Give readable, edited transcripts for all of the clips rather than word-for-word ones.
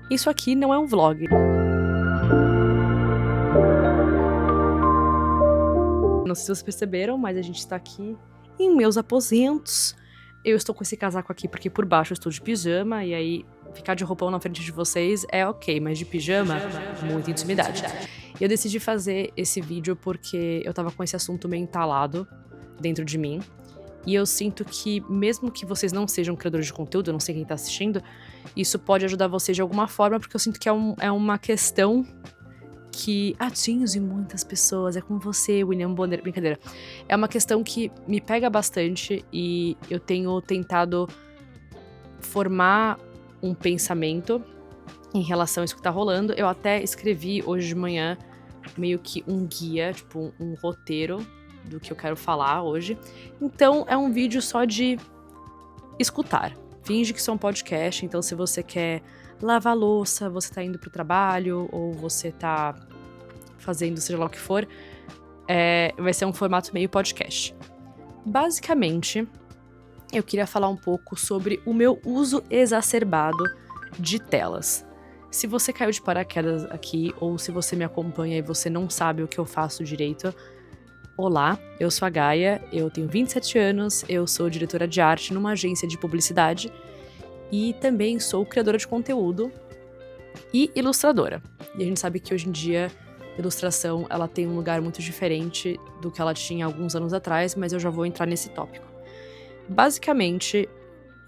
Isso aqui não é um vlog. Não sei se vocês perceberam, mas a gente está aqui em meus aposentos. Eu estou com esse casaco aqui porque por baixo eu estou de pijama, e aí ficar de roupão na frente de vocês é ok, mas de pijama, muita intimidade. E eu decidi fazer esse vídeo porque eu tava com esse assunto meio entalado dentro de mim. E eu sinto que, mesmo que vocês não sejam criadores de conteúdo, eu não sei quem tá assistindo, isso pode ajudar vocês de alguma forma, porque eu sinto que é uma questão que atinge muitas pessoas. É com você, William Bonner. Brincadeira. É uma questão que me pega bastante e eu tenho tentado formar um pensamento em relação a isso que tá rolando. Eu até escrevi hoje de manhã meio que um guia, tipo um roteiro do que eu quero falar hoje. Então é um vídeo só de escutar. Finge que isso é um podcast, então se você quer lavar louça, você tá indo pro trabalho, ou você tá fazendo seja lá o que for, vai ser um formato meio podcast. Basicamente, eu queria falar um pouco sobre o meu uso exacerbado de telas. Se você caiu de paraquedas aqui, ou se você me acompanha e você não sabe o que eu faço direito, olá, eu sou a Gaia, eu tenho 27 anos, eu sou diretora de arte numa agência de publicidade e também sou criadora de conteúdo e ilustradora. E a gente sabe que hoje em dia a ilustração ela tem um lugar muito diferente do que ela tinha alguns anos atrás, mas eu já vou entrar nesse tópico. Basicamente,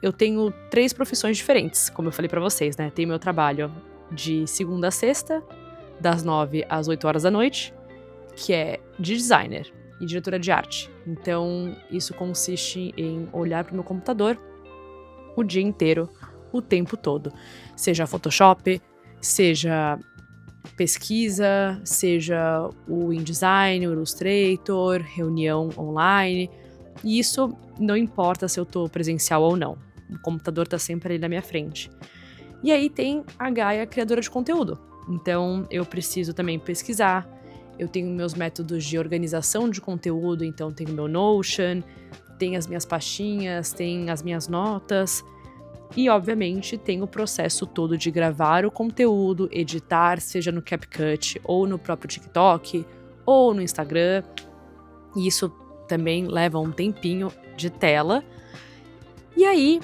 eu tenho 3 profissões diferentes, como eu falei pra vocês, né? Tenho meu trabalho de segunda a sexta, das 9 às 8 horas da noite, que é de designer e diretora de arte. Então, isso consiste em olhar pro meu computador o dia inteiro, o tempo todo. Seja Photoshop, seja pesquisa, seja o InDesign, o Illustrator, reunião online. E isso não importa se eu tô presencial ou não. O computador tá sempre ali na minha frente. E aí tem a Gaia, criadora de conteúdo. Então eu preciso também pesquisar. Eu tenho meus métodos de organização de conteúdo, então tenho meu Notion, tem as minhas pastinhas, tem as minhas notas. E, obviamente, tem o processo todo de gravar o conteúdo, editar, seja no CapCut, ou no próprio TikTok, ou no Instagram. E isso também leva um tempinho de tela. E aí,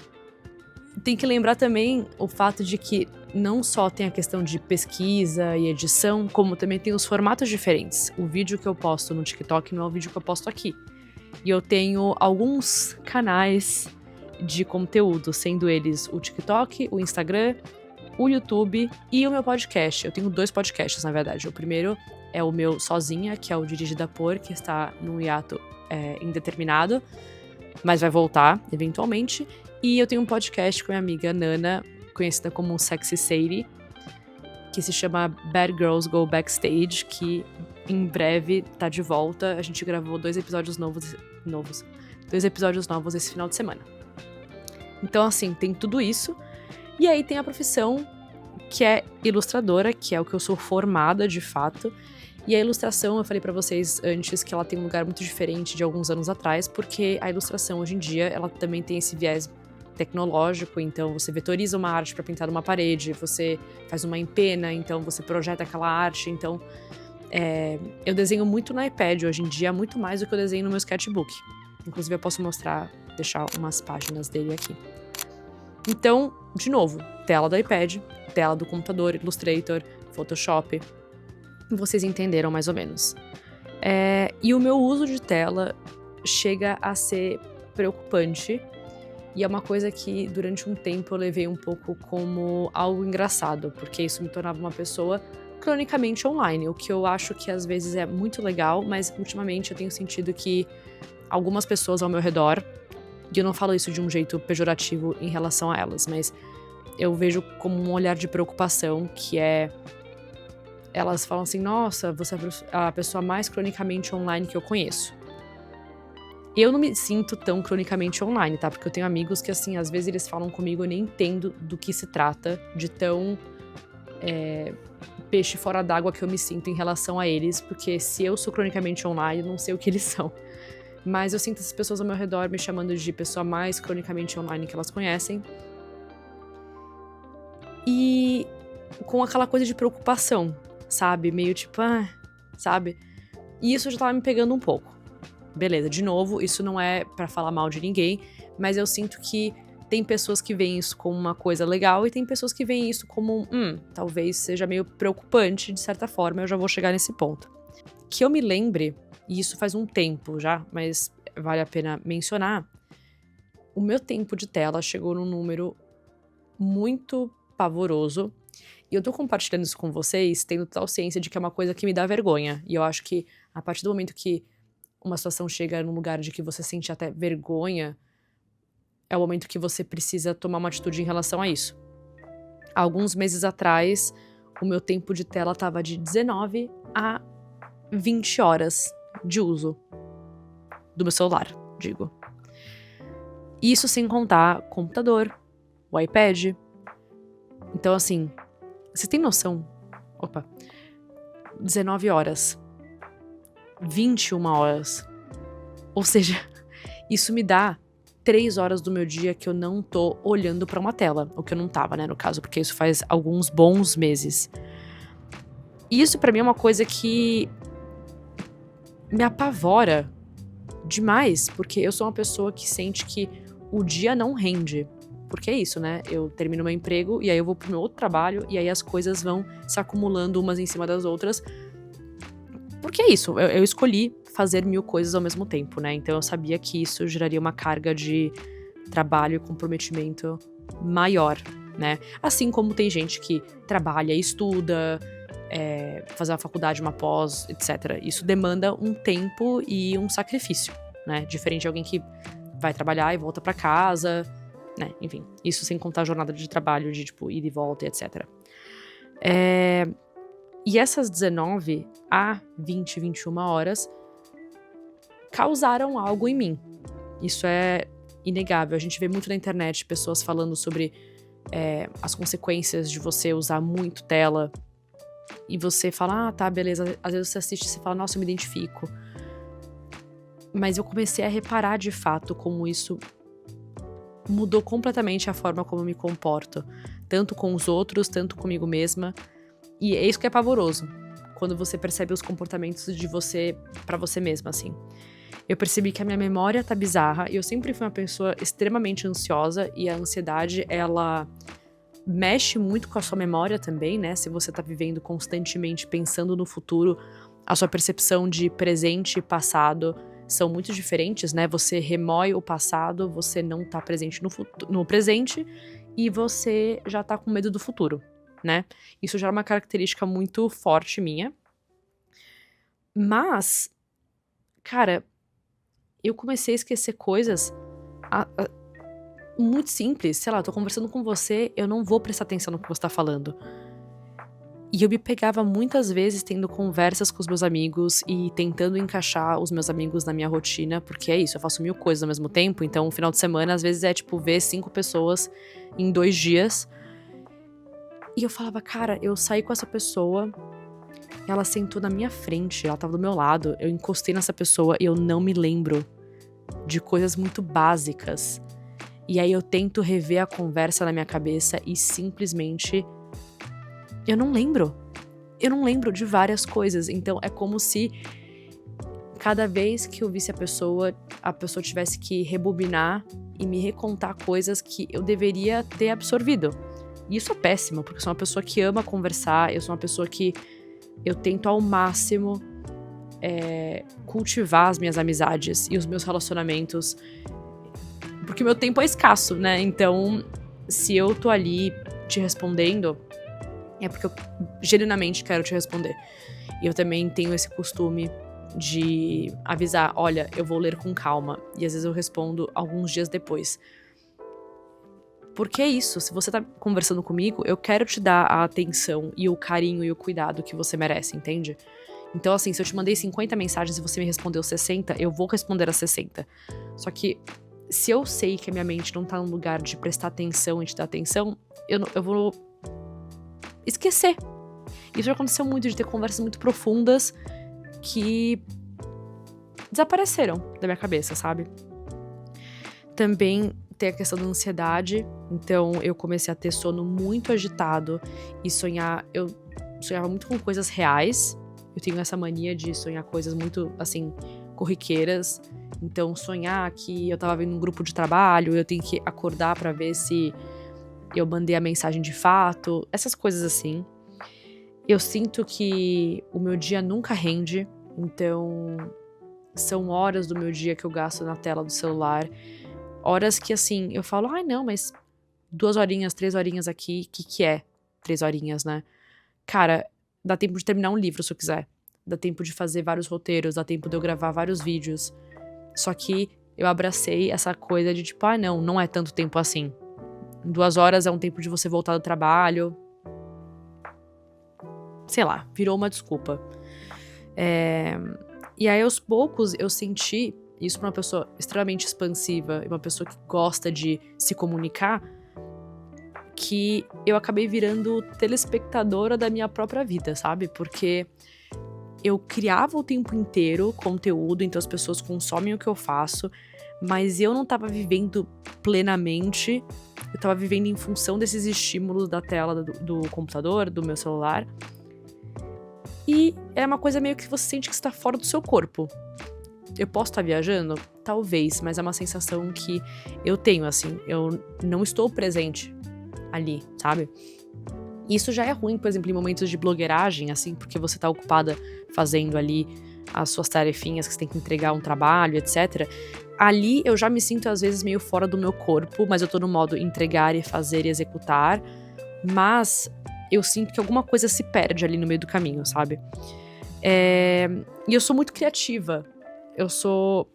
tem que lembrar também o fato de que não só tem a questão de pesquisa e edição, como também tem os formatos diferentes. O vídeo que eu posto no TikTok não é o vídeo que eu posto aqui. E eu tenho alguns canais de conteúdo, sendo eles o TikTok, o Instagram, o YouTube e o meu podcast. Eu tenho 2 podcasts, na verdade. O primeiro é o meu sozinha, que é o Dirigida Por, que está num hiato indeterminado, mas vai voltar, eventualmente. E eu tenho um podcast com a minha amiga Nana, conhecida como Sexy Sadie, que se chama Bad Girls Go Backstage, que em breve tá de volta. A gente gravou 2 episódios novos. 2 episódios novos esse final de semana. Então, assim, tem tudo isso. E aí tem a profissão que é ilustradora, que é o que eu sou formada de fato. E a ilustração, eu falei pra vocês antes que ela tem um lugar muito diferente de alguns anos atrás, porque a ilustração hoje em dia, ela também tem esse viés tecnológico, então você vetoriza uma arte pra pintar numa parede, você faz uma empena, então você projeta aquela arte, então eu desenho muito no iPad hoje em dia, muito mais do que eu desenho no meu sketchbook. Inclusive eu posso deixar umas páginas dele aqui. Então, de novo, tela do iPad, tela do computador, Illustrator, Photoshop. Vocês entenderam mais ou menos. E o meu uso de tela chega a ser preocupante. E é uma coisa que durante um tempo eu levei um pouco como algo engraçado, porque isso me tornava uma pessoa cronicamente online, o que eu acho que às vezes é muito legal, mas ultimamente eu tenho sentido que algumas pessoas ao meu redor, e eu não falo isso de um jeito pejorativo em relação a elas, mas eu vejo como um olhar de preocupação, que elas falam assim, nossa, você é a pessoa mais cronicamente online que eu conheço. Eu não me sinto tão cronicamente online, tá? Porque eu tenho amigos que, assim, às vezes eles falam comigo, eu nem entendo do que se trata, de tão peixe fora d'água que eu me sinto em relação a eles, porque se eu sou cronicamente online, eu não sei o que eles são. Mas eu sinto essas pessoas ao meu redor me chamando de pessoa mais cronicamente online que elas conhecem. E com aquela coisa de preocupação, sabe? Meio tipo, sabe? E isso já tava me pegando um pouco. Beleza, de novo, isso não é pra falar mal de ninguém, mas eu sinto que tem pessoas que veem isso como uma coisa legal e tem pessoas que veem isso como, talvez seja meio preocupante de certa forma, eu já vou chegar nesse ponto. Que eu me lembre, e isso faz um tempo já, mas vale a pena mencionar, o meu tempo de tela chegou num número muito pavoroso, e eu tô compartilhando isso com vocês, tendo total ciência de que é uma coisa que me dá vergonha, e eu acho que a partir do momento que uma situação chega num lugar de que você sente até vergonha, é o momento que você precisa tomar uma atitude em relação a isso. Há alguns meses atrás, o meu tempo de tela tava de 19 a 20 horas de uso do meu celular, digo. Isso sem contar computador, o iPad. Então, assim, vocês têm noção? 19 horas. 21 horas. Ou seja, isso me dá 3 horas do meu dia que eu não tô olhando pra uma tela. O que eu não tava, né, no caso, porque isso faz alguns bons meses. E isso pra mim é uma coisa que me apavora demais, porque eu sou uma pessoa que sente que o dia não rende. Porque é isso, né? Eu termino meu emprego e aí eu vou pro meu outro trabalho e aí as coisas vão se acumulando umas em cima das outras. Porque é isso, eu escolhi fazer 1000 coisas ao mesmo tempo, né? Então eu sabia que isso geraria uma carga de trabalho e comprometimento maior, né? Assim como tem gente que trabalha e estuda, fazer uma faculdade, uma pós, etc. Isso demanda um tempo e um sacrifício, né? Diferente de alguém que vai trabalhar e volta pra casa, né? Enfim, isso sem contar a jornada de trabalho, de tipo, ida e volta, etc. E essas 19 a 20, 21 horas causaram algo em mim. Isso é inegável. A gente vê muito na internet pessoas falando sobre as consequências de você usar muito tela. E você fala, tá, beleza. Às vezes você assiste e você fala, nossa, eu me identifico. Mas eu comecei a reparar de fato como isso mudou completamente a forma como eu me comporto. Tanto com os outros, tanto comigo mesma. E é isso que é pavoroso, quando você percebe os comportamentos de você pra você mesma, assim. Eu percebi que a minha memória tá bizarra, e eu sempre fui uma pessoa extremamente ansiosa, e a ansiedade, ela mexe muito com a sua memória também, né? Se você tá vivendo constantemente pensando no futuro, a sua percepção de presente e passado são muito diferentes, né? Você remói o passado, você não tá presente no presente, e você já tá com medo do futuro, né? Isso já é uma característica muito forte minha. Mas, cara, eu comecei a esquecer coisas muito simples. Sei lá, eu tô conversando com você, eu não vou prestar atenção no que você tá falando. E eu me pegava muitas vezes tendo conversas com os meus amigos e tentando encaixar os meus amigos na minha rotina, porque é isso, eu faço 1000 coisas ao mesmo tempo, então um final de semana às vezes é tipo ver 5 pessoas em 2 dias. E eu falava, cara, eu saí com essa pessoa, ela sentou na minha frente, ela tava do meu lado, eu encostei nessa pessoa e eu não me lembro de coisas muito básicas. E aí eu tento rever a conversa na minha cabeça e simplesmente eu não lembro. Eu não lembro de várias coisas. Então é como se cada vez que eu visse a pessoa tivesse que rebobinar e me recontar coisas que eu deveria ter absorvido. E isso é péssimo, porque eu sou uma pessoa que ama conversar, eu sou uma pessoa que eu tento ao máximo cultivar as minhas amizades e os meus relacionamentos, porque meu tempo é escasso, né? Então, se eu tô ali te respondendo, é porque eu genuinamente quero te responder. E eu também tenho esse costume de avisar, olha, eu vou ler com calma. E às vezes eu respondo alguns dias depois. Porque é isso, se você tá conversando comigo, eu quero te dar a atenção e o carinho e o cuidado que você merece, entende? Então, assim, se eu te mandei 50 mensagens e você me respondeu 60, eu vou responder as 60. Só que, se eu sei que a minha mente não tá num lugar de prestar atenção e te dar atenção, eu vou esquecer. Isso já aconteceu muito, de ter conversas muito profundas que desapareceram da minha cabeça, sabe? Também tem a questão da ansiedade, então eu comecei a ter sono muito agitado e sonhar. Eu sonhava muito com coisas reais. Eu tenho essa mania de sonhar coisas muito, assim, corriqueiras. Então, sonhar que eu tava vendo um grupo de trabalho, eu tenho que acordar pra ver se eu mandei a mensagem de fato, essas coisas assim. Eu sinto que o meu dia nunca rende, então são horas do meu dia que eu gasto na tela do celular. Horas que, assim, eu falo, ai não, mas 2 horinhas, 3 horinhas aqui, que é 3 horinhas, né? Cara, dá tempo de terminar um livro se eu quiser. Dá tempo de fazer vários roteiros, dá tempo de eu gravar vários vídeos. Só que eu abracei essa coisa de tipo, ah não, não é tanto tempo assim. 2 horas é um tempo de você voltar do trabalho. Sei lá, virou uma desculpa. E aí aos poucos eu senti, isso pra uma pessoa extremamente expansiva e uma pessoa que gosta de se comunicar, que eu acabei virando telespectadora da minha própria vida, sabe? Porque eu criava o tempo inteiro conteúdo, então as pessoas consomem o que eu faço, mas eu não tava vivendo plenamente, eu tava vivendo em função desses estímulos da tela do computador, do meu celular. E é uma coisa meio que você sente que está fora do seu corpo. Eu posso estar viajando? Talvez, mas é uma sensação que eu tenho, assim, eu não estou presente ali, sabe? Isso já é ruim, por exemplo, em momentos de blogueiragem, assim, porque você tá ocupada fazendo ali as suas tarefinhas, que você tem que entregar um trabalho, etc. Ali eu já me sinto, às vezes, meio fora do meu corpo, mas eu tô no modo entregar e fazer e executar. Mas eu sinto que alguma coisa se perde ali no meio do caminho, sabe? E eu sou muito criativa. Eu sou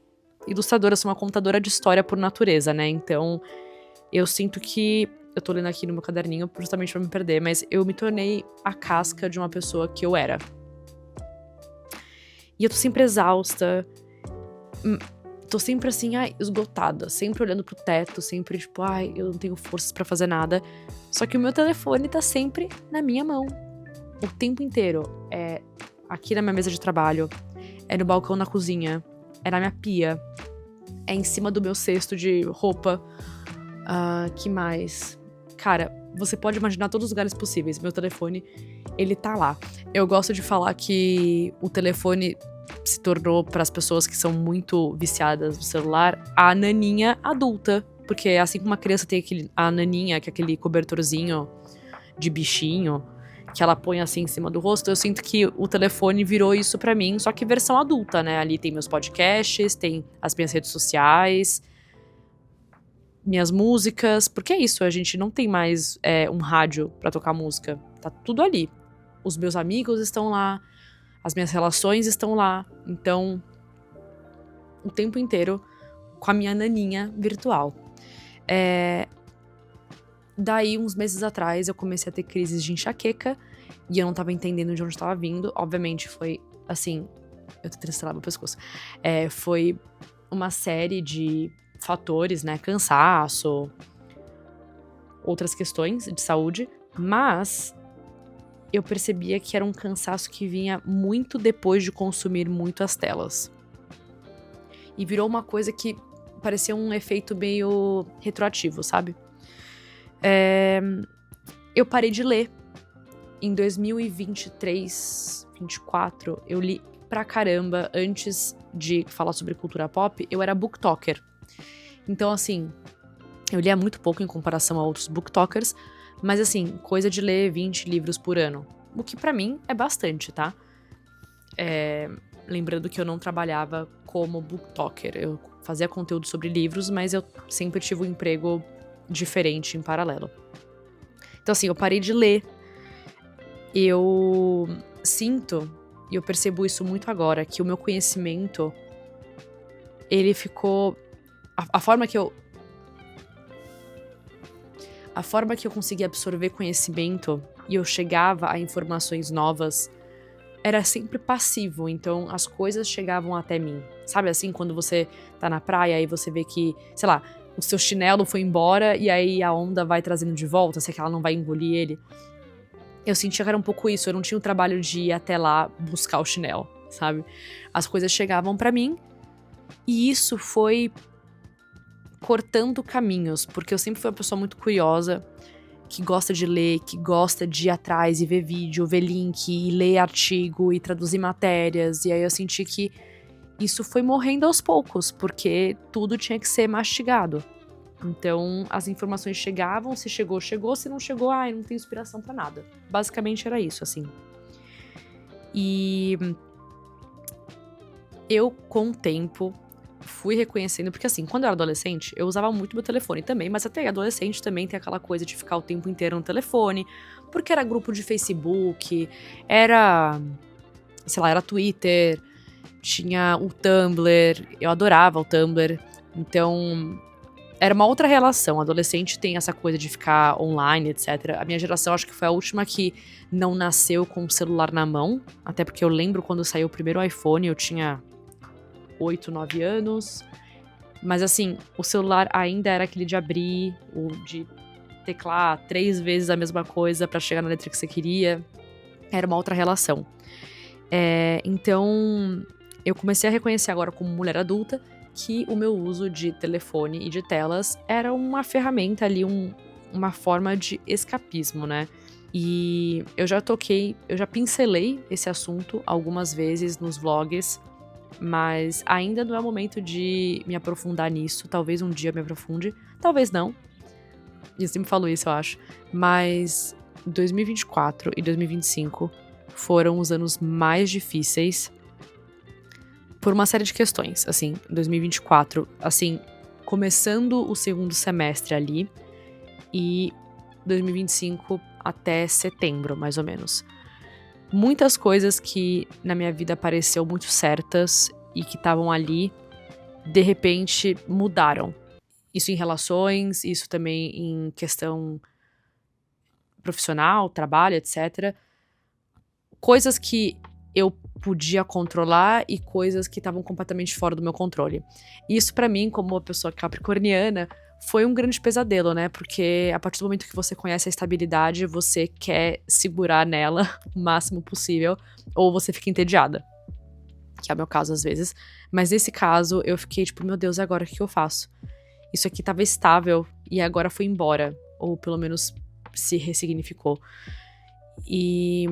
ilustradora, sou uma contadora de história por natureza, né? Então, eu sinto que eu tô lendo aqui no meu caderninho justamente pra me perder, mas eu me tornei a casca de uma pessoa que eu era. E eu tô sempre exausta, tô sempre assim, ai, esgotada, sempre olhando pro teto, sempre tipo, ai, eu não tenho forças pra fazer nada. Só que o meu telefone tá sempre na minha mão, o tempo inteiro. É aqui na minha mesa de trabalho, é no balcão na cozinha, é na minha pia, é em cima do meu cesto de roupa. Que mais? Cara, você pode imaginar todos os lugares possíveis. Meu telefone, ele tá lá. Eu gosto de falar que o telefone se tornou, para as pessoas que são muito viciadas no celular, a naninha adulta. Porque assim como uma criança tem a naninha, que é aquele cobertorzinho de bichinho, que ela põe assim em cima do rosto, eu sinto que o telefone virou isso pra mim, só que versão adulta, né? Ali tem meus podcasts, tem as minhas redes sociais, minhas músicas, porque é isso, a gente não tem mais um rádio pra tocar música, tá tudo ali. Os meus amigos estão lá, as minhas relações estão lá, então o tempo inteiro com a minha naninha virtual. Daí, uns meses atrás, eu comecei a ter crises de enxaqueca e eu não tava entendendo de onde estava vindo. Obviamente foi, assim, eu tô tentando estalar meu pescoço. Foi uma série de fatores, né, cansaço, outras questões de saúde, mas eu percebia que era um cansaço que vinha muito depois de consumir muito as telas. E virou uma coisa que parecia um efeito meio retroativo, sabe? Eu parei de ler. Em 2023, 2024, eu li pra caramba. Antes de falar sobre cultura pop, eu era booktalker. Então, assim, eu lia muito pouco em comparação a outros booktokers, mas, assim, coisa de ler 20 livros por ano. O que pra mim é bastante, tá? Lembrando que eu não trabalhava como booktalker. Eu fazia conteúdo sobre livros, mas eu sempre tive um emprego diferente em paralelo. Então, assim, eu parei de ler. Eu sinto, e eu percebo isso muito agora, que o meu conhecimento, ele ficou... A forma que eu conseguia absorver conhecimento e eu chegava a informações novas era sempre passivo, então as coisas chegavam até mim. Sabe assim, quando você tá na praia e você vê que, sei lá, o seu chinelo foi embora e aí a onda vai trazendo de volta, sei que ela não vai engolir ele. Eu sentia que era um pouco isso, eu não tinha o trabalho de ir até lá buscar o chinelo, sabe? As coisas chegavam pra mim e isso foi cortando caminhos, porque eu sempre fui uma pessoa muito curiosa, que gosta de ler, que gosta de ir atrás e ver vídeo, ver link, e ler artigo e traduzir matérias. E aí eu senti que isso foi morrendo aos poucos, porque tudo tinha que ser mastigado. Então, as informações chegavam, se chegou, chegou, se não chegou, não tem inspiração pra nada. Basicamente era isso, assim. E eu, com o tempo, fui reconhecendo, porque assim, quando eu era adolescente, eu usava muito meu telefone também, mas até adolescente também tem aquela coisa de ficar o tempo inteiro no telefone, porque era grupo de Facebook, era, sei lá, era Twitter, tinha o Tumblr, eu adorava o Tumblr, então era uma outra relação. Adolescente tem essa coisa de ficar online, etc. A minha geração acho que foi a última que não nasceu com o celular na mão, até porque eu lembro quando saiu o primeiro iPhone, eu tinha 8, 9 anos, mas assim, o celular ainda era aquele de abrir, o de teclar 3 vezes a mesma coisa pra chegar na letra que você queria, era uma outra relação. Então, eu comecei a reconhecer agora como mulher adulta que o meu uso de telefone e de telas era uma ferramenta ali, uma forma de escapismo, né? E eu já pincelei esse assunto algumas vezes nos vlogs, mas ainda não é o momento de me aprofundar nisso. Talvez um dia me aprofunde, talvez não. Eu sempre falo isso, eu acho. Mas 2024 e 2025 foram os anos mais difíceis por uma série de questões. Assim, 2024, assim, começando o segundo semestre ali, e 2025 até setembro, mais ou menos. Muitas coisas que na minha vida pareciam muito certas e que estavam ali, de repente mudaram. Isso em relações, isso também em questão profissional, trabalho, etc. Coisas que eu podia controlar e coisas que estavam completamente fora do meu controle. E isso pra mim, como uma pessoa capricorniana, foi um grande pesadelo, né? Porque a partir do momento que você conhece a estabilidade, você quer segurar nela o máximo possível, ou você fica entediada. Que é o meu caso às vezes. Mas nesse caso, eu fiquei tipo, meu Deus, agora o que eu faço? Isso aqui tava estável e agora foi embora. Ou pelo menos se ressignificou. E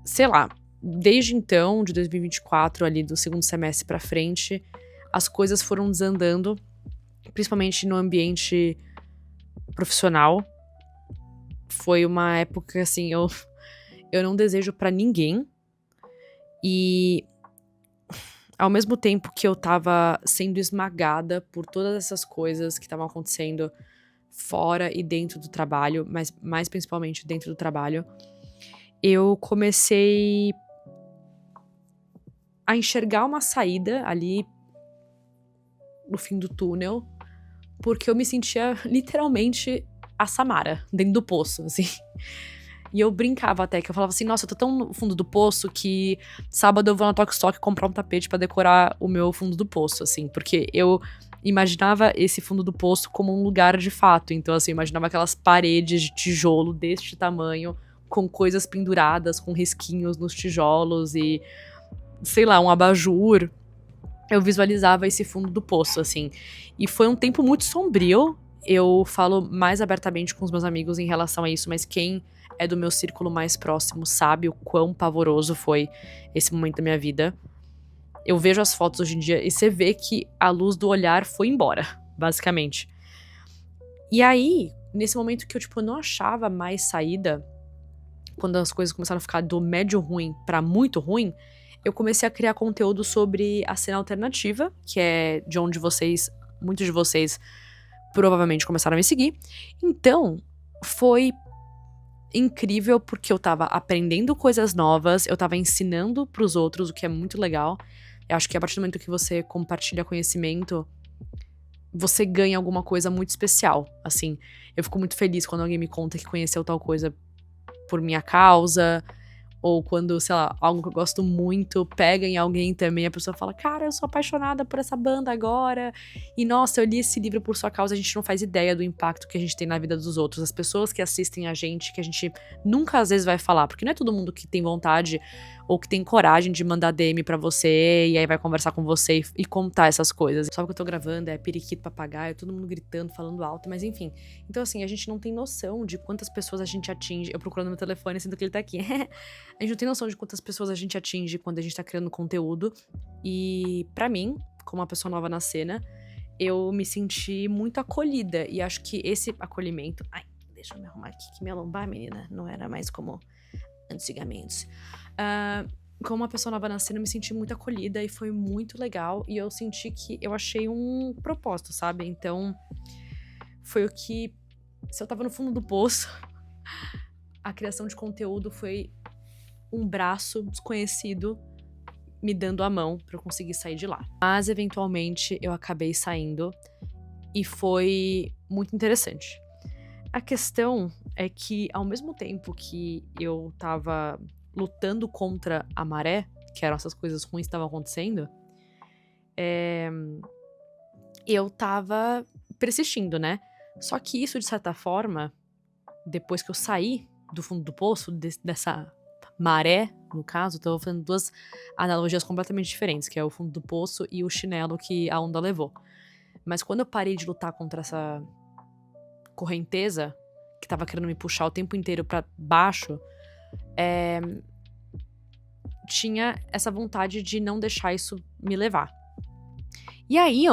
sei lá, desde então, de 2024, ali do segundo semestre pra frente, as coisas foram desandando, principalmente no ambiente profissional. Foi uma época, assim, eu não desejo pra ninguém. E ao mesmo tempo que eu tava sendo esmagada por todas essas coisas que estavam acontecendo fora e dentro do trabalho, mas mais principalmente dentro do trabalho, eu comecei a enxergar uma saída ali no fim do túnel, porque eu me sentia literalmente a Samara, dentro do poço, assim. E eu brincava até, que eu falava assim, nossa, eu tô tão no fundo do poço que sábado eu vou na Tok Stock comprar um tapete pra decorar o meu fundo do poço, assim, porque eu imaginava esse fundo do poço como um lugar de fato. Então, assim, eu imaginava aquelas paredes de tijolo deste tamanho, com coisas penduradas, com risquinhos nos tijolos e, sei lá, um abajur. Eu visualizava esse fundo do poço, assim. E foi um tempo muito sombrio. Eu falo mais abertamente com os meus amigos em relação a isso, mas quem é do meu círculo mais próximo sabe o quão pavoroso foi esse momento da minha vida. Eu vejo as fotos hoje em dia e você vê que a luz do olhar foi embora, basicamente. E aí, nesse momento que eu, tipo, não achava mais saída, quando as coisas começaram a ficar do médio ruim pra muito ruim, eu comecei a criar conteúdo sobre a cena alternativa, que é de onde muitos de vocês provavelmente começaram a me seguir. Então, foi incrível porque eu tava aprendendo coisas novas, eu tava ensinando pros outros, o que é muito legal. Eu acho que a partir do momento que você compartilha conhecimento, você ganha alguma coisa muito especial, assim. Eu fico muito feliz quando alguém me conta que conheceu tal coisa por minha causa, ou quando, sei lá, algo que eu gosto muito pega em alguém também, a pessoa fala, cara, eu sou apaixonada por essa banda agora, e nossa, eu li esse livro por sua causa. A gente não faz ideia do impacto que a gente tem na vida dos outros, as pessoas que assistem a gente, que a gente nunca às vezes vai falar, porque não é todo mundo que tem vontade ou que tem coragem de mandar DM pra você e aí vai conversar com você e contar essas coisas. Só que eu tô gravando, é periquito, papagaio, todo mundo gritando, falando alto, mas enfim. Então assim, a gente não tem noção de quantas pessoas a gente atinge. Eu procurando meu telefone, sendo que ele tá aqui. A gente não tem noção de quantas pessoas a gente atinge quando a gente tá criando conteúdo. E pra mim, como uma pessoa nova na cena, eu me senti muito acolhida. E acho que esse acolhimento... Ai, deixa eu me arrumar aqui, que minha lombar, menina, não era mais como antigamente. Como uma pessoa nova na cena, eu me senti muito acolhida e foi muito legal. E eu senti que eu achei um propósito, sabe? Então, foi o que... Se eu tava no fundo do poço, a criação de conteúdo foi um braço desconhecido me dando a mão pra eu conseguir sair de lá. Mas, eventualmente, eu acabei saindo e foi muito interessante. A questão é que, ao mesmo tempo que eu tava lutando contra a maré, que eram essas coisas ruins que estavam acontecendo, eu tava persistindo, né? Só que isso, de certa forma, depois que eu saí do fundo do poço, dessa maré, no caso, tô fazendo duas analogias completamente diferentes, que é o fundo do poço e o chinelo que a onda levou. Mas quando eu parei de lutar contra essa correnteza, que tava querendo me puxar o tempo inteiro pra baixo, tinha essa vontade de não deixar isso me levar. E aí,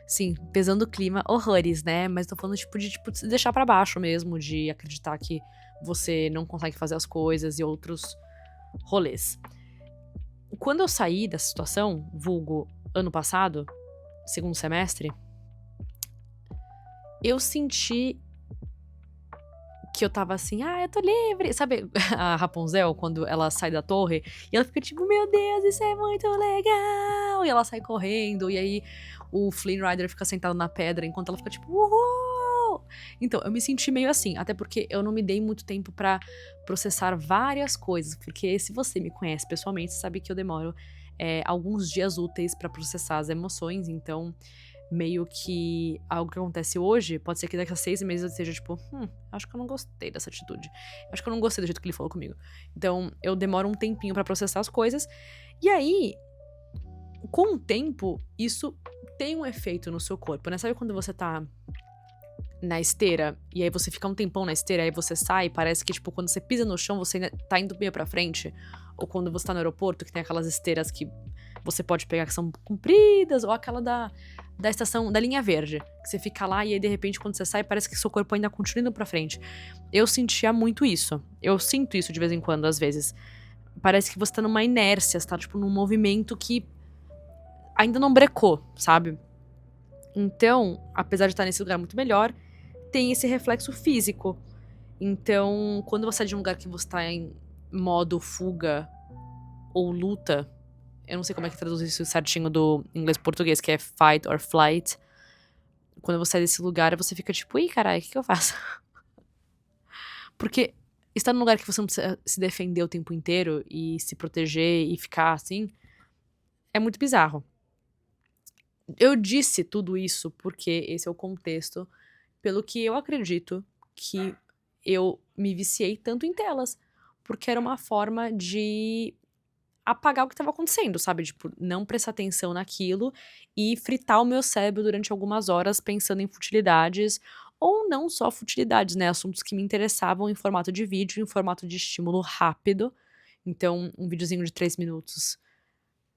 sim, pesando o clima, horrores, né? Mas tô falando, de se deixar pra baixo mesmo, de acreditar que você não consegue fazer as coisas e outros rolês. Quando eu saí dessa situação, vulgo ano passado, segundo semestre, eu senti que eu tava assim, eu tô livre. Sabe a Rapunzel, quando ela sai da torre e ela fica tipo, meu Deus, isso é muito legal. E ela sai correndo, e aí o Flynn Rider fica sentado na pedra enquanto ela fica tipo, uhul. Então, eu me senti meio assim, até porque eu não me dei muito tempo pra processar várias coisas, porque se você me conhece pessoalmente, você sabe que eu demoro alguns dias úteis pra processar as emoções, então meio que algo que acontece hoje, pode ser que daqui a 6 meses eu esteja tipo, acho que eu não gostei dessa atitude. Acho que eu não gostei do jeito que ele falou comigo. Então, eu demoro um tempinho pra processar as coisas. E aí, com o tempo, isso tem um efeito no seu corpo, né? Sabe quando você tá na esteira, e aí você fica um tempão na esteira, aí você sai, parece que, tipo, quando você pisa no chão, você ainda tá indo meio pra frente. Ou quando você tá no aeroporto, que tem aquelas esteiras que você pode pegar que são compridas, ou aquela da estação, da linha verde, que você fica lá e aí, de repente, quando você sai, parece que seu corpo ainda continua indo pra frente. Eu sentia muito isso. Eu sinto isso de vez em quando, às vezes. Parece que você tá numa inércia, você tá, tipo, num movimento que ainda não brecou, sabe? Então, apesar de estar nesse lugar muito melhor, tem esse reflexo físico. Então, quando você é de um lugar que você tá em modo fuga ou luta, eu não sei como é que traduz isso certinho do inglês pro português, que é fight or flight. Quando você é desse lugar, você fica tipo, ih, caralho, o que eu faço? Porque estar num lugar que você não precisa se defender o tempo inteiro e se proteger e ficar assim, é muito bizarro. Eu disse tudo isso porque esse é o contexto pelo que eu acredito que eu me viciei tanto em telas. Porque era uma forma de apagar o que estava acontecendo, sabe? Tipo, não prestar atenção naquilo e fritar o meu cérebro durante algumas horas pensando em futilidades, ou não só futilidades, né? Assuntos que me interessavam em formato de vídeo, em formato de estímulo rápido. Então, um videozinho de 3 minutos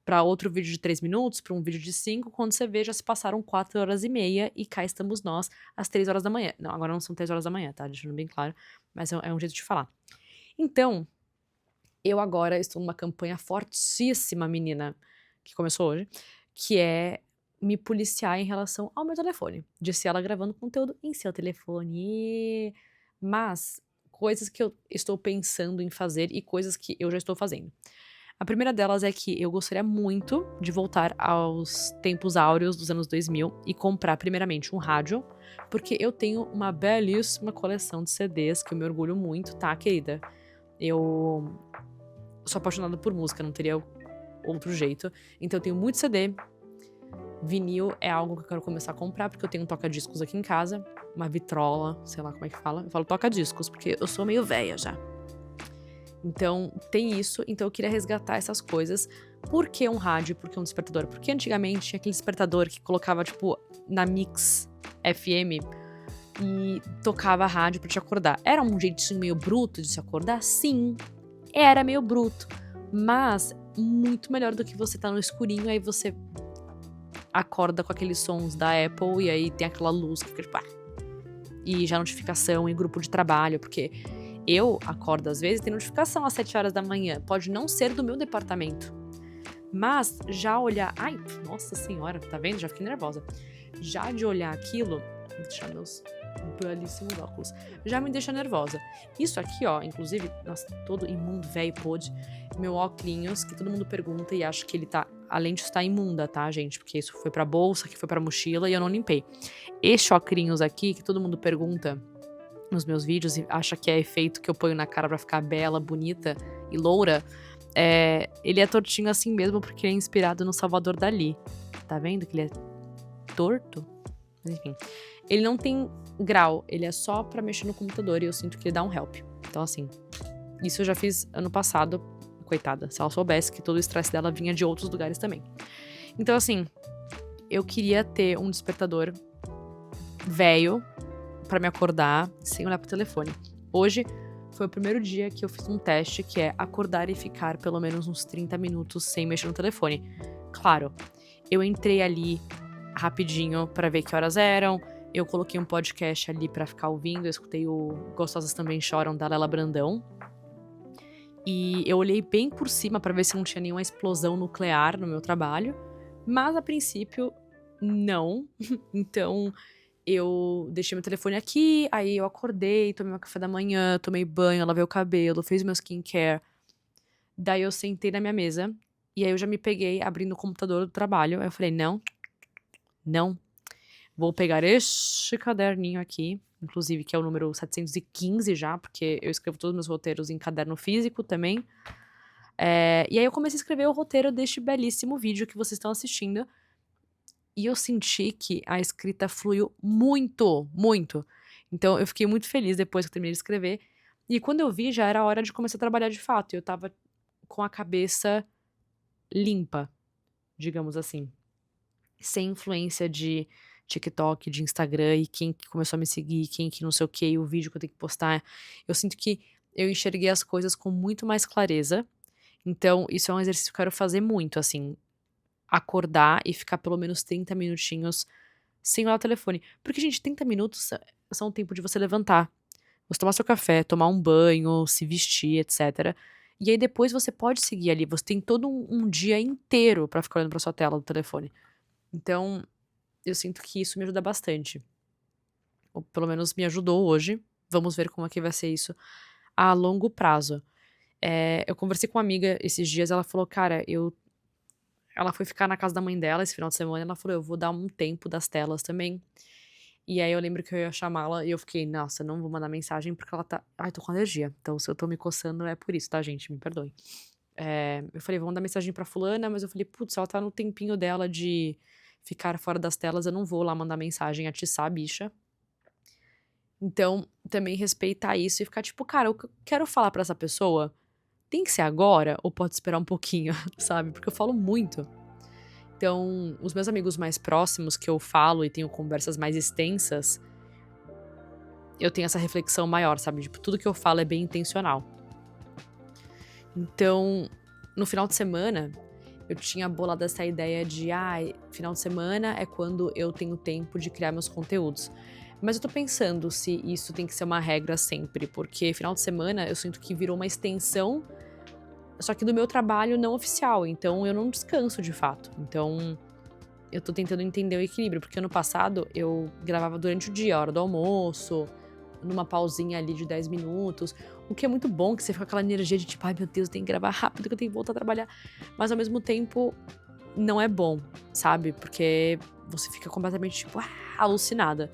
para outro vídeo de 3 minutos, para um vídeo de 5, quando você vê, já se passaram 4 horas e meia e cá estamos nós às 3 horas da manhã. Não, agora não são 3 horas da manhã, tá? Deixando bem claro, mas é um jeito de falar. Então, eu agora estou numa campanha fortíssima, menina, que começou hoje, que é me policiar em relação ao meu telefone. Disse ela gravando conteúdo em seu telefone. Mas, coisas que eu estou pensando em fazer e coisas que eu já estou fazendo. A primeira delas é que eu gostaria muito de voltar aos tempos áureos dos anos 2000 e comprar primeiramente um rádio, porque eu tenho uma belíssima coleção de CDs que eu me orgulho muito, tá, querida? Eu sou apaixonada por música, não teria outro jeito. Então eu tenho muito CD. Vinil é algo que eu quero começar a comprar, porque eu tenho um toca-discos aqui em casa, uma vitrola, sei lá como é que fala. Eu falo toca-discos, porque eu sou meio velha já. Então, tem isso. Então, eu queria resgatar essas coisas. Por que um rádio? Por que um despertador? Porque antigamente tinha aquele despertador que colocava, tipo, na Mix FM e tocava a rádio pra te acordar. Era um jeitinho meio bruto de se acordar? Sim, era meio bruto. Mas muito melhor do que você tá no escurinho, aí você acorda com aqueles sons da Apple e aí tem aquela luz que fica tipo... E já notificação em grupo de trabalho, porque eu acordo às vezes, tem notificação às 7 horas da manhã. Pode não ser do meu departamento, mas já olhar... Ai, nossa senhora, tá vendo? Já fiquei nervosa. Já de olhar aquilo... Vou deixar meus belíssimos óculos. Já me deixa nervosa. Isso aqui, ó, inclusive, nossa, todo imundo, velho, pôde. Meu óculos, que todo mundo pergunta e acha que ele tá... Além de estar imunda, tá, gente? Porque isso foi pra bolsa, que foi pra mochila e eu não limpei. Esse óculos aqui, que todo mundo pergunta nos meus vídeos e acha que é efeito que eu ponho na cara pra ficar bela, bonita e loura, ele é tortinho assim mesmo porque ele é inspirado no Salvador Dalí. Tá vendo que ele é torto? Mas enfim, ele não tem grau, ele é só pra mexer no computador e eu sinto que ele dá um help. Então assim, isso eu já fiz ano passado, coitada, se ela soubesse que todo o estresse dela vinha de outros lugares também. Então assim, eu queria ter um despertador velho pra me acordar sem olhar pro telefone. Hoje foi o primeiro dia que eu fiz um teste, que é acordar e ficar pelo menos uns 30 minutos sem mexer no telefone. Claro, eu entrei ali rapidinho pra ver que horas eram, eu coloquei um podcast ali pra ficar ouvindo, eu escutei o Gostosas Também Choram, da Lela Brandão, e eu olhei bem por cima pra ver se não tinha nenhuma explosão nuclear no meu trabalho, mas a princípio não. Então eu deixei meu telefone aqui, aí eu acordei, tomei meu café da manhã, tomei banho, lavei o cabelo, fiz meu skincare. Daí eu sentei na minha mesa, e aí eu já me peguei abrindo o computador do trabalho. Aí eu falei, não, vou pegar este caderninho aqui, inclusive que é o número 715 já, porque eu escrevo todos os meus roteiros em caderno físico também. E aí eu comecei a escrever o roteiro deste belíssimo vídeo que vocês estão assistindo. E eu senti que a escrita fluiu muito, muito. Então eu fiquei muito feliz depois que eu terminei de escrever. E quando eu vi, já era hora de começar a trabalhar de fato. E eu tava com a cabeça limpa, digamos assim. Sem influência de TikTok, de Instagram, e quem que começou a me seguir, quem que não sei o que, o vídeo que eu tenho que postar. Eu sinto que eu enxerguei as coisas com muito mais clareza. Então isso é um exercício que eu quero fazer muito, assim. Acordar e ficar pelo menos 30 minutinhos sem olhar o telefone. Porque, gente, 30 minutos são o tempo de você levantar, você tomar seu café, tomar um banho, se vestir, etc. E aí depois você pode seguir ali. Você tem todo um dia inteiro pra ficar olhando pra sua tela do telefone. Então, eu sinto que isso me ajuda bastante. Ou pelo menos me ajudou hoje. Vamos ver como é que vai ser isso a longo prazo. Eu conversei com uma amiga esses dias, ela falou, cara, ela foi ficar na casa da mãe dela esse final de semana, e ela falou, eu vou dar um tempo das telas também. E aí eu lembro que eu ia chamá-la e eu fiquei, nossa, não vou mandar mensagem porque ela tá... Ai, tô com alergia. Então se eu tô me coçando é por isso, tá, gente? Me perdoe. Eu falei, vou mandar mensagem pra fulana, mas eu falei, putz, ela tá no tempinho dela de ficar fora das telas, eu não vou lá mandar mensagem, atiçar a bicha. Então, também respeitar isso e ficar tipo, cara, o que eu quero falar pra essa pessoa tem que ser agora ou pode esperar um pouquinho, sabe? Porque eu falo muito. Então, os meus amigos mais próximos que eu falo e tenho conversas mais extensas, eu tenho essa reflexão maior, sabe? Tipo, tudo que eu falo é bem intencional. Então, no final de semana, eu tinha bolado essa ideia de, final de semana é quando eu tenho tempo de criar meus conteúdos. Mas eu tô pensando se isso tem que ser uma regra sempre, porque final de semana eu sinto que virou uma extensão, só que do meu trabalho não oficial, então eu não descanso de fato. Então eu tô tentando entender o equilíbrio, porque ano passado eu gravava durante o dia, a hora do almoço, numa pausinha ali de 10 minutos, o que é muito bom, que você fica com aquela energia de tipo, ai meu Deus, eu tenho que gravar rápido, que eu tenho que voltar a trabalhar. Mas ao mesmo tempo, não é bom, sabe? Porque você fica completamente, tipo, alucinada.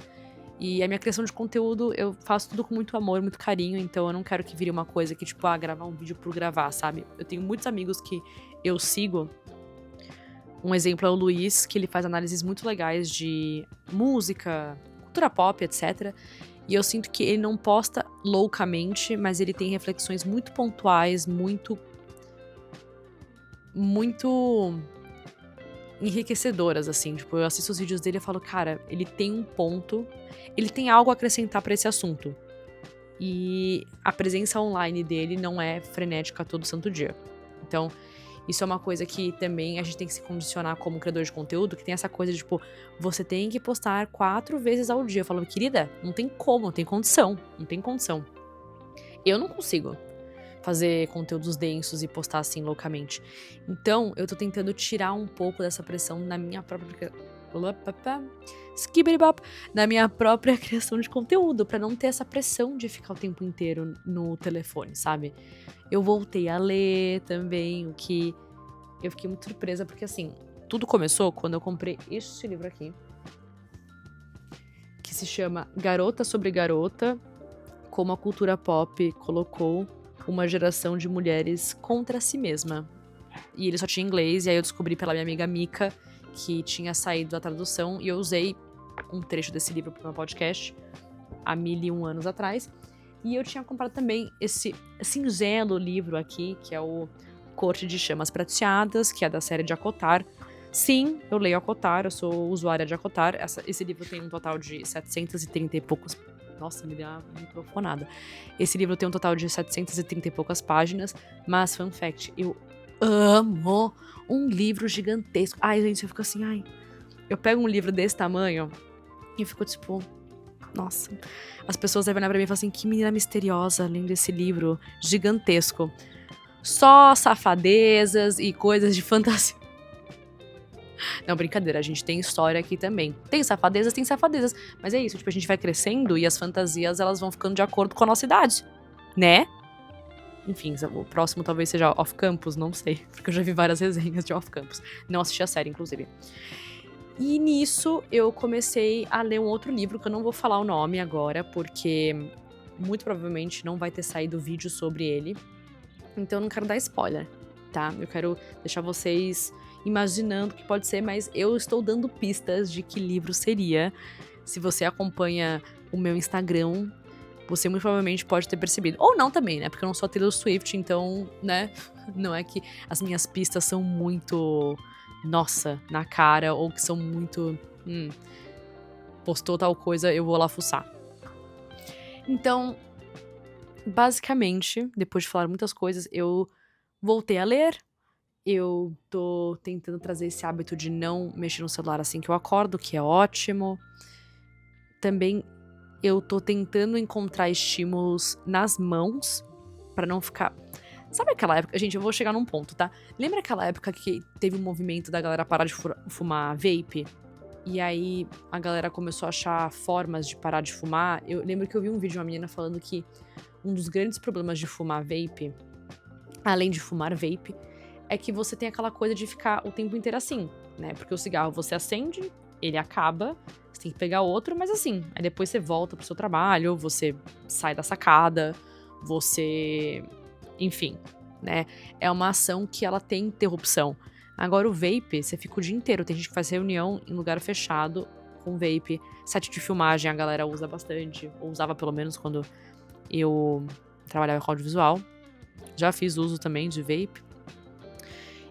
E a minha criação de conteúdo, eu faço tudo com muito amor, muito carinho, então eu não quero que vire uma coisa que, tipo, gravar um vídeo por gravar, sabe? Eu tenho muitos amigos que eu sigo. Um exemplo é o Luiz, que ele faz análises muito legais de música, cultura pop, etc. E eu sinto que ele não posta loucamente, mas ele tem reflexões muito pontuais, muito enriquecedoras, assim. Tipo, eu assisto os vídeos dele e falo, cara, ele tem um ponto, ele tem algo a acrescentar pra esse assunto. E a presença online dele não é frenética todo santo dia. Então, isso é uma coisa que também a gente tem que se condicionar como criador de conteúdo, que tem essa coisa de, tipo, você tem que postar 4 vezes ao dia. Eu falo, querida, não tem como, não tem condição. Eu não consigo fazer conteúdos densos e postar assim loucamente. Então, eu tô tentando tirar um pouco dessa pressão na minha própria na minha própria criação de conteúdo, pra não ter essa pressão de ficar o tempo inteiro no telefone, sabe? Eu voltei a ler também, o que eu fiquei muito surpresa, porque assim, tudo começou quando eu comprei este livro aqui, que se chama Garota sobre Garota, como a cultura pop colocou uma geração de mulheres contra si mesma. E ele só tinha inglês, e aí eu descobri pela minha amiga Mika que tinha saído da tradução, e eu usei um trecho desse livro pro meu podcast há 1001 anos atrás. E eu tinha comprado também esse singelo livro aqui, que é o Corte de Chamas Prateadas, que é da série de Acotar. Sim, eu leio Acotar, eu sou usuária de Acotar. Esse livro tem um total de 730 e poucos... Nossa, me deu uma microfonada. Esse livro tem um total de 730 e poucas páginas, mas, fun fact, eu amo um livro gigantesco. Ai, gente, eu fico assim, ai... Eu pego um livro desse tamanho e eu fico tipo... Nossa. As pessoas devem olhar pra mim e falar assim, que menina misteriosa, lendo esse livro gigantesco. Só safadezas e coisas de fantasia. Não, brincadeira, a gente tem história aqui também. Tem safadezas, mas é isso, tipo, a gente vai crescendo e as fantasias, elas vão ficando de acordo com a nossa idade, né? Enfim, o próximo talvez seja Off-Campus, não sei, porque eu já vi várias resenhas de Off-Campus. Não assisti a série, inclusive. E nisso, eu comecei a ler um outro livro, que eu não vou falar o nome agora, porque muito provavelmente não vai ter saído vídeo sobre ele. Então eu não quero dar spoiler, tá? Eu quero deixar vocês imaginando o que pode ser, mas eu estou dando pistas de que livro seria. Se você acompanha o meu Instagram, você muito provavelmente pode ter percebido. Ou não também, né? Porque eu não sou a Taylor Swift, então, né? Não é que as minhas pistas são muito, nossa, na cara, ou que são muito, postou tal coisa, eu vou lá fuçar. Então, basicamente, depois de falar muitas coisas, eu voltei a ler. Eu tô tentando trazer esse hábito de não mexer no celular assim que eu acordo, que é ótimo. Também eu tô tentando encontrar estímulos nas mãos pra não ficar... Sabe aquela época... Gente, eu vou chegar num ponto, tá? Lembra aquela época que teve um movimento da galera parar de fumar vape? E aí a galera começou a achar formas de parar de fumar. Eu lembro que eu vi um vídeo de uma menina falando que um dos grandes problemas de fumar vape, além de fumar vape, é que você tem aquela coisa de ficar o tempo inteiro assim, né? Porque o cigarro você acende, ele acaba, você tem que pegar outro, mas assim, aí depois você volta pro seu trabalho, você sai da sacada, você... Enfim, né? É uma ação que ela tem interrupção. Agora o vape, você fica o dia inteiro, tem gente que faz reunião em lugar fechado com vape. Set de filmagem a galera usa bastante, ou usava pelo menos quando eu trabalhava com audiovisual. Já fiz uso também de vape.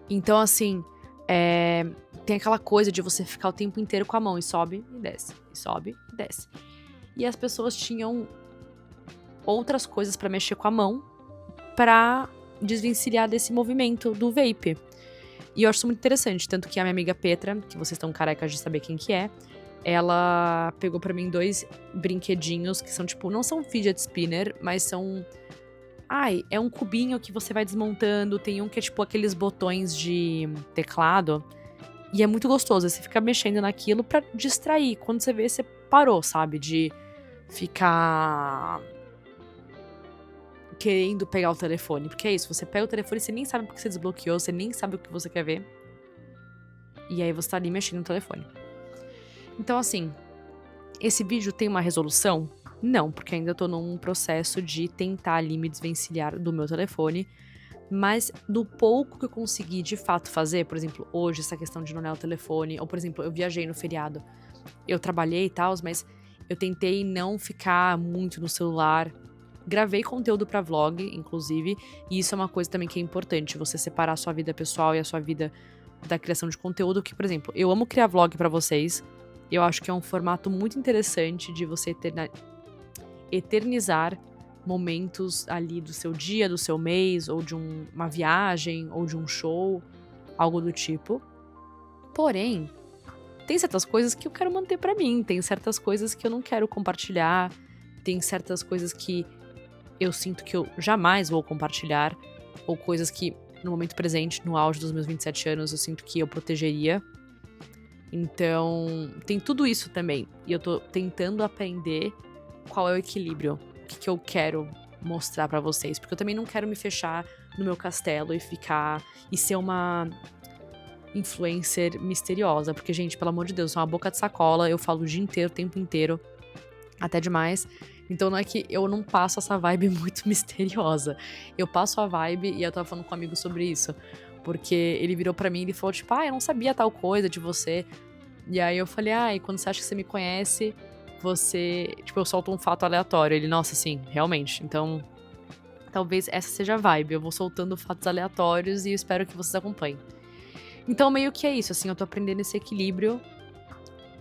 Então, assim, tem aquela coisa de você ficar o tempo inteiro com a mão e sobe e desce, e sobe e desce. E as pessoas tinham outras coisas pra mexer com a mão pra desvencilhar desse movimento do vape. E eu acho isso muito interessante, tanto que a minha amiga Petra, que vocês estão carecas de saber quem que é, ela pegou pra mim 2 brinquedinhos que são, tipo, não são fidget spinner, mas são... Ai, é um cubinho que você vai desmontando, tem um que é tipo aqueles botões de teclado, e é muito gostoso, você fica mexendo naquilo pra distrair, quando você vê, você parou, sabe, de ficar querendo pegar o telefone, porque é isso, você pega o telefone e você nem sabe porque você desbloqueou, você nem sabe o que você quer ver, e aí você tá ali mexendo no telefone. Então, assim, esse vídeo tem uma resolução? Não, porque ainda tô num processo de tentar ali me desvencilhar do meu telefone, mas do pouco que eu consegui de fato fazer, por exemplo, hoje essa questão de não olhar o telefone, ou por exemplo, eu viajei no feriado, eu trabalhei e tal, mas Eu tentei não ficar muito no celular. Gravei conteúdo pra vlog, inclusive, e isso é uma coisa também que é importante, você separar a sua vida pessoal e a sua vida da criação de conteúdo, que, por exemplo, eu amo criar vlog pra vocês, eu acho que é um formato muito interessante de você eternizar momentos ali do seu dia, do seu mês, ou de uma viagem, ou de um show, algo do tipo. Porém, tem certas coisas que eu quero manter pra mim, tem certas coisas que eu não quero compartilhar, tem certas coisas que eu sinto que eu jamais vou compartilhar, ou coisas que, no momento presente, no auge dos meus 27 anos, eu sinto que eu protegeria. Então, tem tudo isso também. E eu tô tentando aprender qual é o equilíbrio, o que eu quero mostrar pra vocês. Porque eu também não quero me fechar no meu castelo e ser uma influencer misteriosa. Porque, gente, pelo amor de Deus, eu sou uma boca de sacola, eu falo o dia inteiro, o tempo inteiro, até demais. Então não é que eu não passo essa vibe muito misteriosa. Eu passo a vibe, e eu tava falando com um amigo sobre isso. Porque ele virou pra mim e ele falou, tipo, eu não sabia tal coisa de você. E aí eu falei, e quando você acha que você me conhece, você... Tipo, eu solto um fato aleatório. Ele, nossa, sim, realmente. Então, talvez essa seja a vibe. Eu vou soltando fatos aleatórios e eu espero que vocês acompanhem. Então, meio que é isso, assim, eu tô aprendendo esse equilíbrio.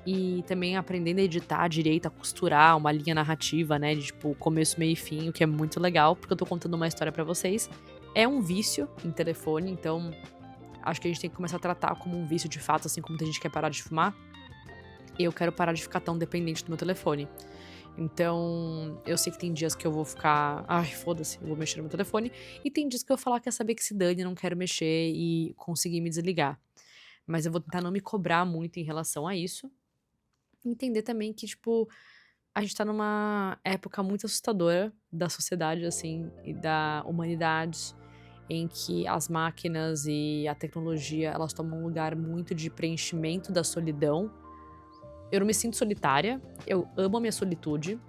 E também aprendendo a editar direito, a costurar uma linha narrativa, né? De, tipo, começo, meio e fim, o que é muito legal, porque eu tô contando uma história pra vocês. É um vício em telefone, então acho que a gente tem que começar a tratar como um vício de fato, assim como tem gente que quer parar de fumar. Eu quero parar de ficar tão dependente do meu telefone. Então, eu sei que tem dias que eu vou ficar... foda-se, eu vou mexer no meu telefone. E tem dias que eu vou falar, quer saber que se dane, eu não quero mexer e conseguir me desligar. Mas eu vou tentar não me cobrar muito em relação a isso. Entender também que, tipo, a gente tá numa época muito assustadora da sociedade, assim, e da humanidade, em que as máquinas e a tecnologia, elas tomam um lugar muito de preenchimento da solidão. Eu não me sinto solitária, eu amo a minha solitude,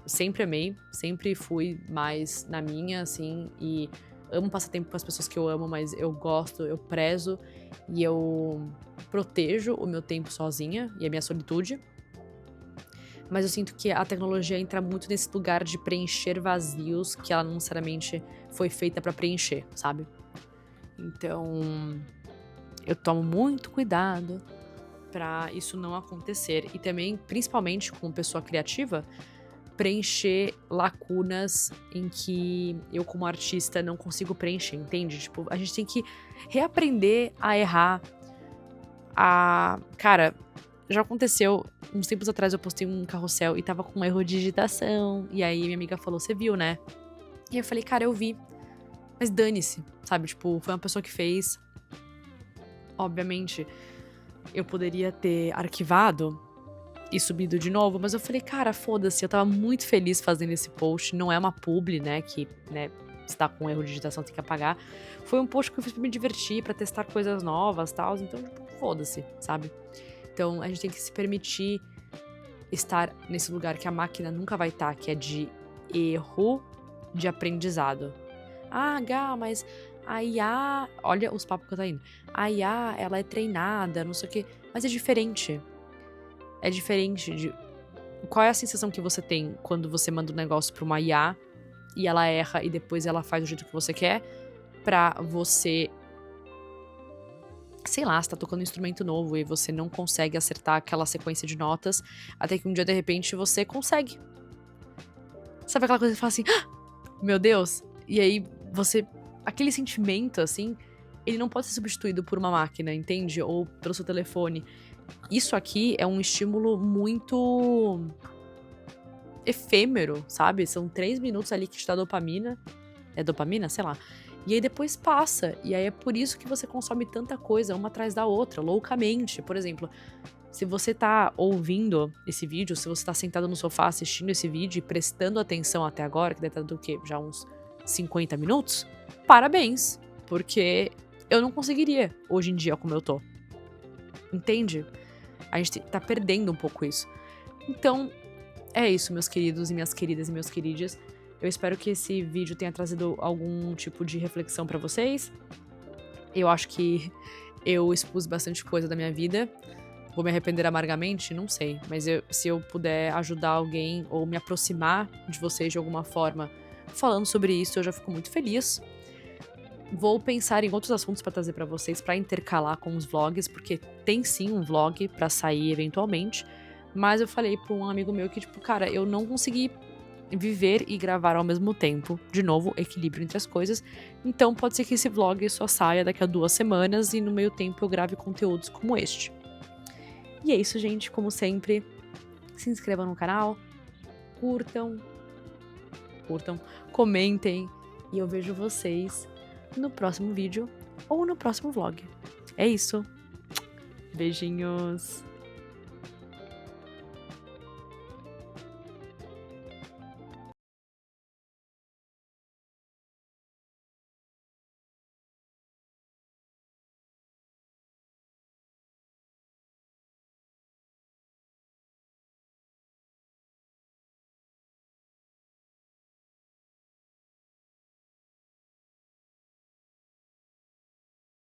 sempre amei, sempre fui mais na minha, assim, e amo passar tempo com as pessoas que eu amo, mas eu gosto, eu prezo e eu protejo o meu tempo sozinha e a minha solitude. Mas eu sinto que a tecnologia entra muito nesse lugar de preencher vazios que ela não necessariamente foi feita pra preencher, sabe? Então, eu tomo muito cuidado pra isso não acontecer. E também, principalmente como pessoa criativa, preencher lacunas em que eu, como artista, não consigo preencher, entende? Tipo, a gente tem que reaprender a errar. Cara, já aconteceu, uns tempos atrás eu postei um carrossel e tava com um erro de digitação, e aí minha amiga falou, você viu, né? E eu falei, cara, eu vi, mas dane-se, sabe? Tipo, foi uma pessoa que fez. Obviamente, eu poderia ter arquivado e subido de novo, mas eu falei, cara, foda-se, eu tava muito feliz fazendo esse post, não é uma publi, né, que, né, se tá com erro de digitação tem que apagar. Foi um post que eu fiz pra me divertir, pra testar coisas novas e tal, então, tipo, foda-se, sabe? Então, a gente tem que se permitir estar nesse lugar que a máquina nunca vai estar, que é de erro de aprendizado. Gá, mas a IA... Olha os papos que eu tô indo. A IA, ela é treinada, não sei o quê, mas é diferente. É diferente de... Qual é a sensação que você tem quando você manda um negócio pra uma IA e ela erra e depois ela faz do jeito que você quer pra você... Sei lá, você tá tocando um instrumento novo e você não consegue acertar aquela sequência de notas, até que um dia, de repente, você consegue. Sabe aquela coisa que você fala assim, meu Deus? E aí, você... Aquele sentimento, assim, ele não pode ser substituído por uma máquina, entende? Ou pelo seu telefone. Isso aqui é um estímulo muito efêmero, sabe? São 3 minutos ali que te dá dopamina. É dopamina? Sei lá. E aí depois passa. E aí é por isso que você consome tanta coisa, uma atrás da outra, loucamente. Por exemplo, se você tá ouvindo esse vídeo, se você tá sentado no sofá assistindo esse vídeo e prestando atenção até agora, que deve estar do quê? Já uns 50 minutos? Parabéns! Porque eu não conseguiria hoje em dia como eu tô. Entende? A gente tá perdendo um pouco isso. Então, é isso, meus queridos e minhas queridas e meus queridos. Eu espero que esse vídeo tenha trazido algum tipo de reflexão pra vocês. Eu acho que eu expus bastante coisa da minha vida. vou me arrepender amargamente? Não sei. Mas se eu puder ajudar alguém ou me aproximar de vocês de alguma forma falando sobre isso, eu já fico muito feliz. Vou pensar em outros assuntos pra trazer pra vocês, pra intercalar com os vlogs, porque tem sim um vlog pra sair eventualmente. Mas eu falei pra um amigo meu que, tipo, cara, eu não consegui viver e gravar ao mesmo tempo. De novo, equilíbrio entre as coisas. Então pode ser que esse vlog só saia daqui a 2 semanas e no meio tempo eu grave conteúdos como este. E é isso, gente. Como sempre, se inscrevam no canal, curtam, comentem e eu vejo vocês no próximo vídeo ou no próximo vlog. É isso. Beijinhos.